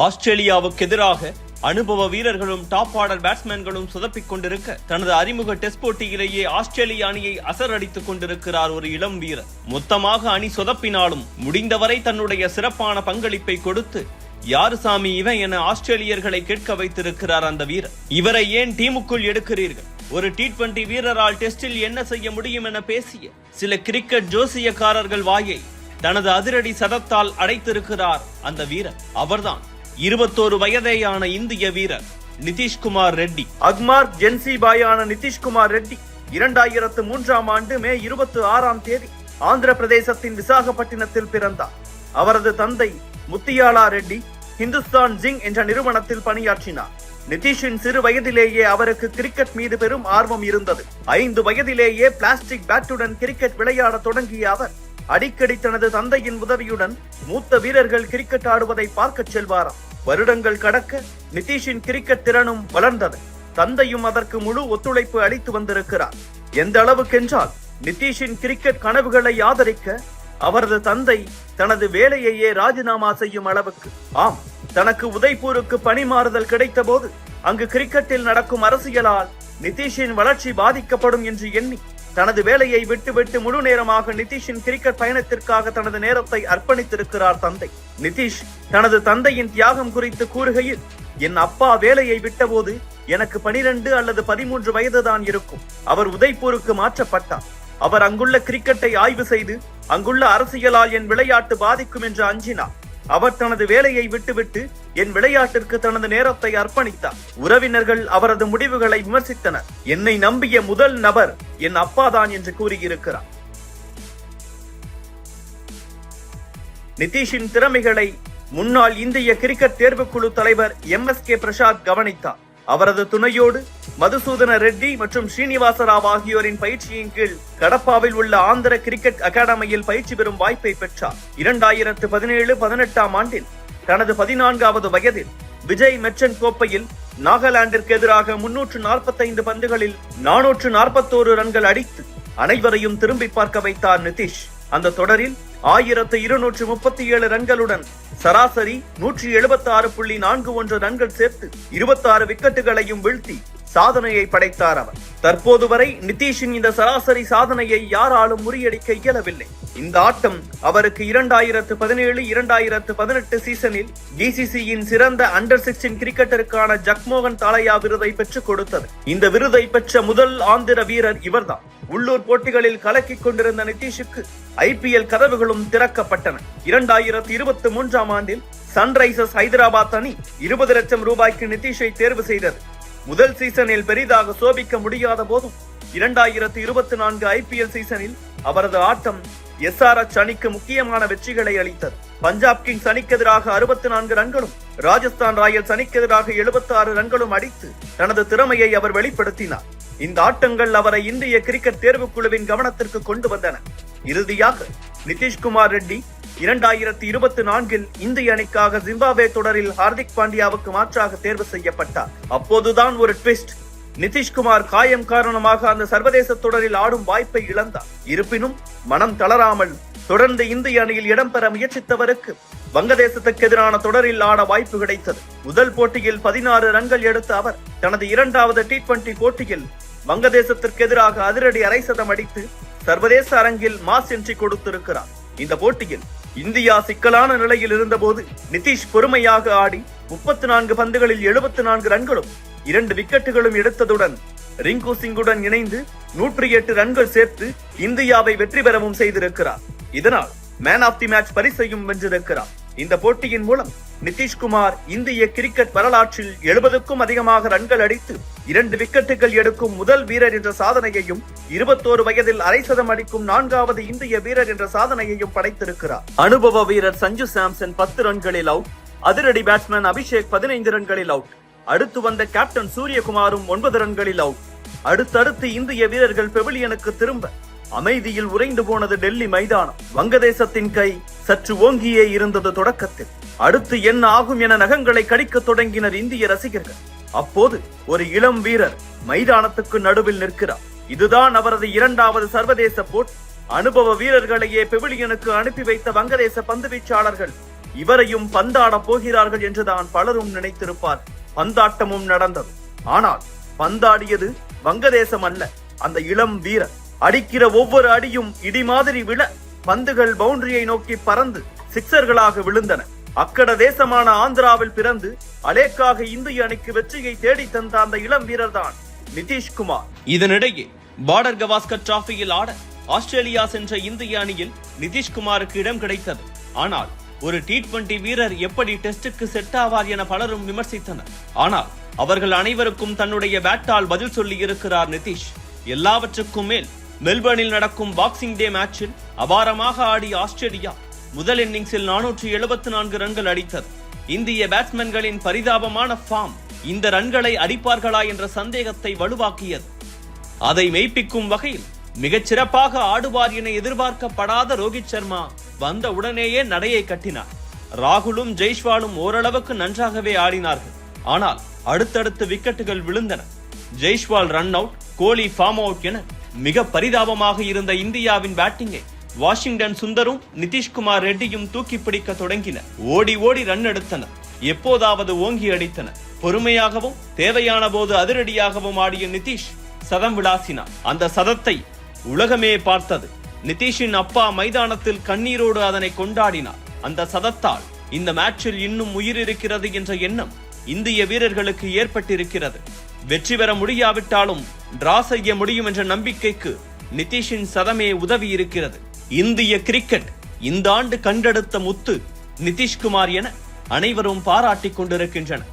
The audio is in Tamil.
ஆஸ்திரேலியாவுக்கு எதிராக அனுபவ வீரர்களும் டாப் ஆர்டர் பேட்ஸ்மேன்களும் சொதப்பிக் கொண்டிருக்க தனது அறிமுக டெஸ்ட் போட்டியிலேயே ஆஸ்திரேலிய அணியை அசரடித்துக் கொண்டிருக்கிறார் ஒரு இளம் வீரர். மொத்தமாக அணி சொதப்பினாலும் முடிந்தவரை தன்னுடைய சிறப்பான பங்களிப்பை கொடுத்து யாரு சாமி இவன் என ஆஸ்திரேலியர்களை கேட்க வைத்திருக்கிறார் அந்த வீரர். இவரை ஏன் டீமுக்குள் எடுக்கிறீர்கள்? ஒரு T20 வீரரால் டெஸ்டில் என்ன செய்ய முடியும் என பேசிய சில கிரிக்கெட் ஜோசியக்காரர்கள் வாயை தனது அதிரடி சதத்தால் அடைத்திருக்கிறார் அந்த வீரர். அவர்தான் 21 வயதேயான இந்திய வீரர் நிதிஷ்குமார் ரெட்டி. அக்மார்க் ஜென்சி பாயான நிதிஷ்குமார் ரெட்டி 2003 ஆண்டு மே 26 ஆந்திர பிரதேசத்தின் விசாகப்பட்டினத்தில் பிறந்தார். அவரது தந்தை முத்தியாலா ரெட்டி ஹிந்துஸ்தான் ஜிங் என்ற நிறுவனத்தில் பணியாற்றினார். நிதிஷின் சிறு வயதிலேயே அவருக்கு கிரிக்கெட் மீது பெரும் ஆர்வம் இருந்தது. 5 வயதிலேயே பிளாஸ்டிக் பேட்டுடன் கிரிக்கெட் விளையாட தொடங்கிய அவர் அடிக்கடி தனது தந்தையின் உதவியுடன் மூத்த வீரர்கள் கிரிக்கெட் ஆடுவதை பார்க்க செல்வாராம். வருடங்கள் கடக்க நிதிஷின் கிரிக்கெட் திறனும் வளர்ந்தது. தந்தையும் அதற்கு முழு ஒத்துழைப்பு அளித்து வந்திருக்கிறார். எந்த அளவுக்கென்றால் நிதிஷின் கிரிக்கெட் கனவுகளை ஆதரிக்க அவரது தந்தை தனது வேலையையே ராஜினாமா செய்யும் அளவுக்கு. ஆம், தனக்கு உதய்பூருக்கு பணி மாறுதல் கிடைத்த போது அங்கு கிரிக்கெட்டில் நடக்கும் அரசியலால் நிதிஷின் வளர்ச்சி பாதிக்கப்படும் என்று எண்ணி தனது வேலையை விட்டுவிட்டு முழு நேரமாக நிதிஷின் கிரிக்கெட் பயணத்திற்காக தனது நேரத்தை அர்ப்பணித்திருக்கிறார் தந்தை. நிதிஷ் தனது தந்தையின் தியாகம் குறித்து கூறுகையில், என் அப்பா வேலையை விட்டபோது எனக்கு 12 அல்லது 13 வயதுதான் இருக்கும். அவர் உதய்பூருக்கு மாற்றப்பட்டார். அவர் அங்குள்ள கிரிக்கெட்டை ஆய்வு செய்து அங்குள்ள அரசியலால் என் விளையாட்டு பாதிக்கும் என்று அஞ்சினார். அவர் தனது வேலையை விட்டுவிட்டு என் விளையாட்டிற்கு தனது நேரத்தை அர்ப்பணித்தார். உறவினர்கள் அவரது முடிவுகளை விமர்சித்தனர். என்னை நம்பிய முதல் நபர் என் அப்பாதான் என்று கூறியிருக்கிறார். நிதிஷின் திறமைகளை முன்னாள் இந்திய கிரிக்கெட் தேர்வுக்குழு தலைவர் MSK பிரசாத் கவனித்தார். அவரது துணையோடு மதுசூதன ரெட்டி மற்றும் ஸ்ரீனிவாசராவ் ஆகியோரின் பயிற்சியின் கீழ் கடப்பாவில் உள்ள ஆந்திர கிரிக்கெட் அகாடமியில் பயிற்சி பெறும் வாய்ப்பை பெற்றார். 2017-18 ஆண்டில் தனது 14வது வயதில் விஜய் மெர்ச்சன்ட் கோப்பையில் நாகாலாந்திற்கு எதிராக 345 பந்துகளில் 441 ரன்கள் அடித்து அனைவரையும் திரும்பி பார்க்க வைத்தார் நிதிஷ். அந்த தொடரில் 1237 ரன்களுடன் சராசரி 176.41 ரன்கள் சேர்த்து 26 விக்கெட்டுகளையும் வீழ்த்தி சாதனையை படைத்தார் அவர். தற்போது வரை நிதிஷின் இந்த சராசரி சாதனையை யாராலும் முறியடிக்க இயலவில்லை. இந்த ஆட்டம் அவருக்கு 2017-2018 சீசனில் GCCயின் சிறந்த அண்டர் 16 கிரிக்கெட்டருக்கான ஜக்மோகன் தாலையா விருதை பெற்றுக் கொடுத்தது. இந்த விருதை பெற்ற முதல் ஆந்திர வீரர் இவர்தான். உள்ளூர் போட்டிகளில் கலக்கிக் கொண்டிருந்த நிதிஷுக்கு IPL கதவுகளும் திறக்கப்பட்டன. 2023 ஆண்டில் சன்ரைசர்ஸ் ஹைதராபாத் அணி 20 லட்சம் ரூபாய்க்கு நிதிஷை தேர்வு செய்தது. முதல் சீசனில் பெரிதாக சோபிக்க முடியாத போதும் 2024 IPL சீசனில் அவரது ஆட்டம் SRH அணிக்கு முக்கியமான வெற்றிகளை அளித்தது. பஞ்சாப் கிங்ஸ் அணிக்கு எதிராக 64 ரன்களும் ராஜஸ்தான் ராயல்ஸ் அணிக்கு எதிராக 76 ரன்களும் அடித்து தனது திறமையை அவர் வெளிப்படுத்தினார். இந்த ஆட்டங்கள் அவரை இந்திய கிரிக்கெட் தேர்வுக்குழுவின் கவனத்திற்கு கொண்டு வந்தன. இறுதியாக நிதிஷ்குமார் ரெட்டி 2024 இந்திய அணிக்காக ஜிம்பாப்வே தொடரில் ஹார்திக் பாண்டியாவுக்கு மாற்றாக தேர்வு செய்யப்பட்டார். அப்போதுதான் ஒரு ட்விஸ்ட். நிதிஷ்குமார் காயம் காரணமாக அந்த சர்வதேச தொடரில் ஆடும் வாய்ப்பை இழந்தார். இருப்பினும் மனம் தளராமல் தொடர்ந்து இந்திய அணியில் இடம்பெற முயற்சித்தவருக்கு வங்கதேசத்துக்கு எதிரான தொடரில் ஆட வாய்ப்பு கிடைத்தது. முதல் போட்டியில் 16 ரன்கள் எடுத்த அவர் தனது 2வது T20 போட்டியில் வங்கதேசத்திற்கு எதிராக அதிரடி அரை சதம் அடித்து சர்வதேச அரங்கில் மாஸ் என்ட்ரி கொடுத்திருக்கிறார். இந்த போட்டியில் இந்தியா சிக்கலான நிலையில் இருந்தபோது நிதிஷ் பொறுமையாக ஆடி 34 பந்துகளில் 74 ரன்களும் 2 விக்கெட்டுகளும் எடுத்ததுடன் ரிங்கு சிங்குடன் இணைந்து 108 ரன்கள் சேர்த்து இந்தியாவை வெற்றி பெறவும் செய்திருக்கிறார். இதனால் மேன் ஆஃப் தி மேட்ச் பரிசையும் வென்றிருக்கிறார். இந்த போட்டியின் மூலம் நிதிஷ்குமார் இந்திய கிரிக்கெட் வரலாற்றில் 70க்கும் அதிகமாக ரன்கள் அடித்து 2 விக்கெட்டுகள் எடுக்கும் முதல் வீரர் என்ற சாதனையையும் 21 வயதில் அரை சதம் அடிக்கும் 4வது இந்திய வீரர் என்ற சாதனையையும் படைத்திருக்கிறார். அனுபவ வீரர் சஞ்சு சாம்சன் 10 ரன்களில் அவுட். அதிரடி பேட்ஸ்மேன் அபிஷேக் 15 ரன்களில் அவுட். அடுத்து வந்த கேப்டன் சூரியகுமாரும் 9 ரன்களில் அவுட். அடுத்தடுத்து இந்திய வீரர்கள் பெவிலியனுக்கு திரும்ப அமைதியில் உறைந்து போனது டெல்லி மைதானம். வங்கதேசத்தின் கை சற்று ஓங்கியே இருந்தது தொடக்கத்தில். அடுத்து என்ன ஆகும் என நகங்களை கடிக்க தொடங்கினர் இந்திய ரசிகர்கள். அப்போது ஒரு இளம் வீரர் மைதானத்துக்கு நடுவில் நிற்கிறார். இதுதான் அவரது 2வது சர்வதேச போட்டி. அனுபவ வீரர்களையே பெவிலியனுக்கு அனுப்பி வைத்த வங்கதேச பந்து வீச்சாளர்கள் இவரையும் பந்தாட போகிறார்கள் என்றுதான் பலரும் நினைத்திருப்பார். பந்தாட்டமும் நடந்தது. ஆனால் பந்தாடியது வங்கதேசம் அல்ல, அந்த இளம் வீரர். அடிக்கிற ஒவ்வொரு அடியும் இடி மாதிரி விழ பந்துகள் பவுண்டரியை நோக்கி பறந்து சிக்சர்களாக விழுந்தன. அக்கட தேசமான ஆந்திராவில் பிறந்து அலேக்காக இந்திய அணிக்கு வெற்றியை தேடி தந்த அந்த இளம் வீரர் தான் நிதிஷ்குமார். இதனிடையே பார்டர் கவாஸ்கர் டிராபியில் ஆட ஆஸ்திரேலியா சென்ற இந்திய அணியில் நிதிஷ்குமாருக்கு இடம் கிடைத்தது. ஆனால் ஒரு T20 வீரர் எப்படி டெஸ்டுக்கு செட் ஆவார் என பலரும் விமர்சித்தனர். ஆனால் அவர்கள் அனைவருக்கும் தன்னுடைய பேட்டால் பதில் சொல்லி இருக்கிறார் நிதிஷ். எல்லாவற்றுக்கும் மேல் மெல்பர்னில் நடக்கும் பாக்ஸிங் டே மேட்சில் அபாரமாக ஆடிய ஆஸ்திரேலியா முதல் இன்னிங்ஸில் 474 ரன்கள் அடித்தது. இந்திய பேட்ஸ்மேன்களின் பரிதாபமான ஃபார்ம் இந்த ரன்களை அடிப்பார்களா என்ற சந்தேகத்தை வலுவாக்கியது. அதை மெய்ப்பிக்கும் வகையில் மிகச் சிறப்பாக ஆடுவார் என எதிர்பார்க்கப்படாத ரோஹித் சர்மா வந்த உடனேயே நடையை கட்டினார். ராகுலும் ஜெய்ஸ்வாலும் ஓரளவுக்கு நன்றாகவே ஆடினார்கள். ஆனால் அடுத்தடுத்து விக்கெட்டுகள் விழுந்தன. ஜெய்ஸ்வால் ரன் அவுட், கோலி ஃபார்ம் அவுட் என மிக பரிதாபமாக இருந்த இந்தியாவின் பேட்டிங்கை வாஷிங்டன் சுந்தரும் நிதிஷ்குமார் ரெட்டியும் தூக்கி பிடிக்க தொடங்கினர். ஓடி ஓடி ரன் எடுத்தனர். எப்போதாவது ஓங்கி அடித்தனர். பொறுமையாகவும் தேவையான போது அதிரடியாகவும் ஆடிய நிதிஷ் சதம் விளாசினார். அந்த சதத்தை உலகமே பார்த்தது. நிதிஷின் அப்பா மைதானத்தில் கண்ணீரோடு அதனை கொண்டாடினார். அந்த சதத்தால் இந்த மேட்சில் இன்னும் உயிர் இருக்கிறது என்ற எண்ணம் இந்திய வீரர்களுக்கு ஏற்பட்டிருக்கிறது. வெற்றி பெற முடியாவிட்டாலும் டிரா செய்ய முடியும் என்ற நம்பிக்கைக்கு நிதிஷின் சதமே உதவி இருக்கிறது. இந்திய கிரிக்கெட் இந்த ஆண்டு கண்டெடுத்த முத்து நிதிஷ்குமார் என அனைவரும் பாராட்டிக் கொண்டிருக்கின்றனர்.